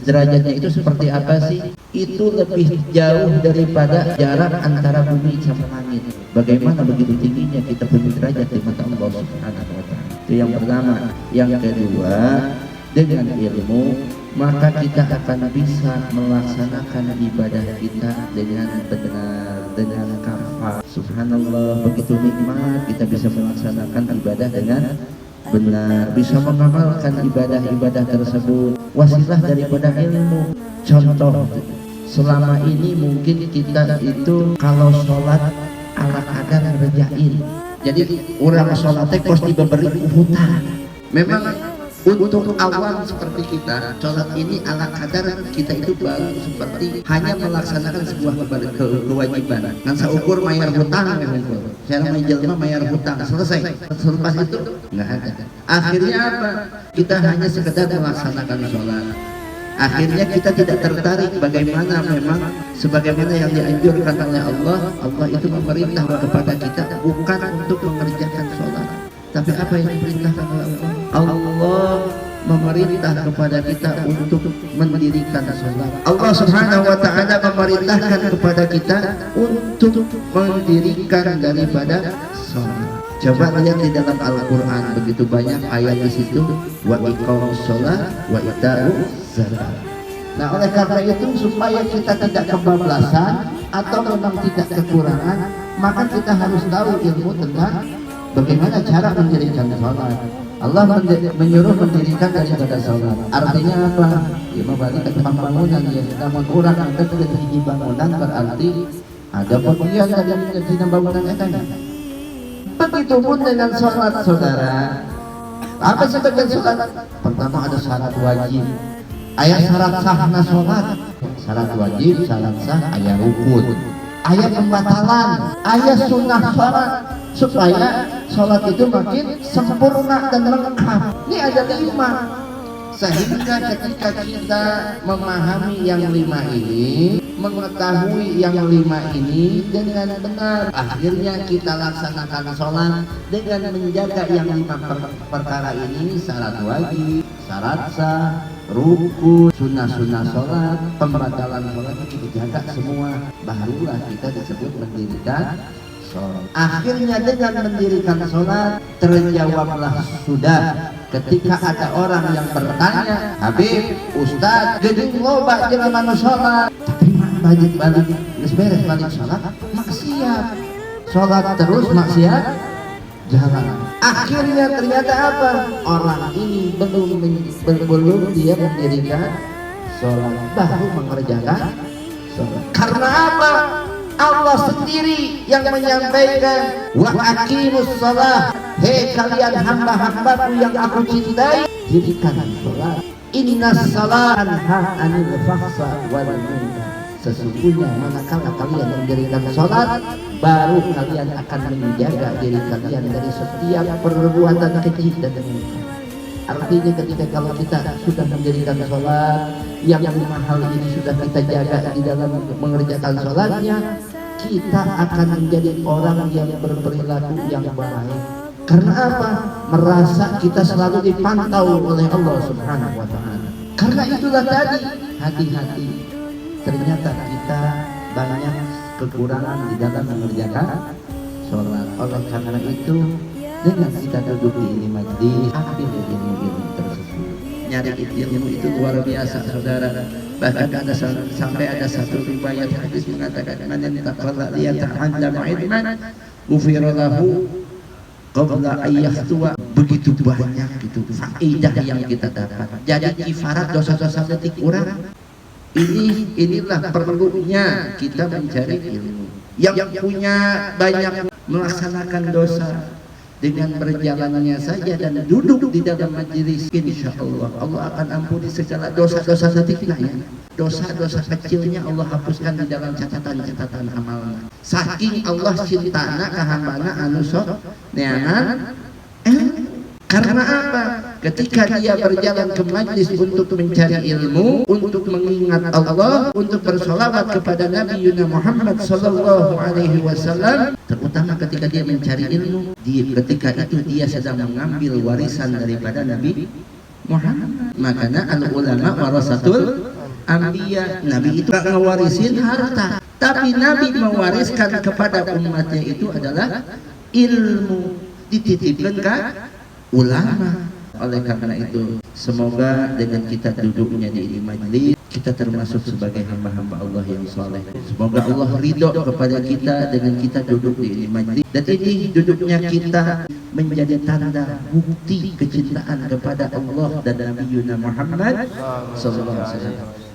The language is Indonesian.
Derajatnya itu seperti apa sih? Itu lebih jauh daripada jarak antara bumi sama langit. Bagaimana begitu tingginya kita punya derajat di mata Allah Subhanahu wa Ta'ala. Itu yang pertama. Yang kedua, dengan ilmu maka kita akan bisa melaksanakan ibadah kita dengan benar, dengan kafah. Subhanallah, begitu nikmat kita bisa melaksanakan ibadah dengan benar, bisa mengamalkan ibadah-ibadah tersebut, wasilah daripada ilmu. Contoh, selama ini mungkin kita itu kalau sholat ala kadar ngerjain, jadi orang sholatnya pasti diberi hutang. Memang untuk awam seperti kita, sholat ini ala kadar kita itu baru seperti hanya melaksanakan sebuah kewajiban. Kan seukur mayar hutang yang ukur. Saya menjelma mayar hutang selesai. Selepas itu nggak ada. Akhirnya apa? Kita hanya sekedar melaksanakan sholat. Akhirnya kita tidak tertarik bagaimana memang sebagaimana yang dianjurkan oleh Allah. Allah itu memerintah kepada kita bukan untuk mengerjakan sholat, tapi apa yang diperintahkan oleh Allah? Allah memerintah kepada kita untuk mendirikan sholat. Allah Subhanahu wa Ta'ala memerintahkan kepada kita untuk mendirikan daripada sholat. Coba lihat di dalam Al-Quran, begitu banyak ayat di situ, wa iqamus sholat wa ita'uz zakat. Nah, oleh karena itu supaya kita tidak kebablasan atau memang tidak kekurangan, maka kita harus tahu ilmu tentang bagaimana cara mendirikan sholat. Allah menyuruh mendirikan daripada sholat. Artinya apa? Ya, balik ke pembangunan ya. Namun orang ada di bangunan berarti ada bagian dari bangunan itu. Begitupun dengan sholat, saudara. Apa sebagian sholat? Pertama ada syarat wajib. Ayat syarat sahna sholat. Syarat wajib, syarat sah, ayat rukun. Ayat pembatalan, ayat sunnah sholat. Supaya sholat itu makin sempurna dan lengkap. Ini ada 5. Sehingga ketika kita memahami yang 5 ini, mengetahui yang 5 ini dengan benar, akhirnya kita laksanakan sholat dengan menjaga yang 5 perkara ini. Syarat wajib, syarat sah, rukun, sunnah-sunnah sholat, pembatalan sholat itu dijaga semua. Barulah kita disebut mendirikan sholat. Akhirnya dengan mendirikan sholat terjawablah sudah ketika ada orang yang bertanya, Habib, Ustaz, jadi loba jelema nu sholat tapi balik beres balik sholat maksiat, sholat terus maksiat jalan. Akhirnya ternyata apa? Orang ini belum dia mendirikan sholat baru mengerjakan sholat. Karena apa? Allah sendiri yang menyampaikan wa aqimus shalah, hei kalian hamba-hambaku yang aku cintai, dirikan salat. Innas salata tanha 'anil fahsya'i wal munkar. Sesungguhnya manakala kalian mendirikan salat, baru kalian akan menjaga diri kalian dari setiap perbuatan keji dan munkar. Artinya ketika kalau kita sudah mendirikan sholat, yang 5 hal ini sudah kita jaga di dalam mengerjakan sholatnya, kita akan menjadi orang yang berperilaku yang baik. Karena apa? Merasa kita selalu dipantau oleh Allah Subhanahu wa Ta'ala. Karena itulah tadi, hati-hati. Ternyata kita banyak kekurangan di dalam mengerjakan sholat. Oleh karena itu, dengan kita duduk di ini majlis, ambil ilmu-ilmu tersebut. Nyari ilmu itu luar biasa, saudara. Bahkan ada sampai ada satu riwayat hadis mengatakan, man yataqalla liyata'allama ilman ghufira lahu qabla ayyahtuwa. Begitu banyak itu faedah yang kita dapat. Jadi kifarat dosa-dosa detik orang. Inilah perlunya kita mencari ilmu. Yang punya banyak melaksanakan dosa dengan berjalannya saja dan duduk di dalam majelis, insya Allah Allah akan ampuni segala dosa-dosa detiknya. Dosa-dosa kecilnya Allah hapuskan di dalam catatan-catatan amalnya. Saking Allah cintana ka hambana anu sok neangan. Karena apa? Ketika dia berjalan ke majlis untuk mencari ilmu, untuk mengingat Allah, untuk bersolawat kepada Nabi Muhammad sallallahu alaihi wasallam, terutama ketika dia mencari ilmu, ketika itu dia sedang mengambil warisan daripada Nabi Muhammad. Makanya al ulama warasatul anbiya. Nabi itu gak ngewarisin harta, tapi Nabi mewariskan kepada umatnya itu adalah ilmu, dititipkan ke ulama. Oleh karena itu, semoga dengan kita duduknya di ini majlis, kita termasuk sebagai hamba-hamba Allah yang soleh. Semoga Allah ridho kepada kita dengan kita duduk di ini majlis. Dan ini duduknya kita menjadi tanda bukti kecintaan kepada Allah dan Nabi Muhammad sallallahu alaihi wasallam.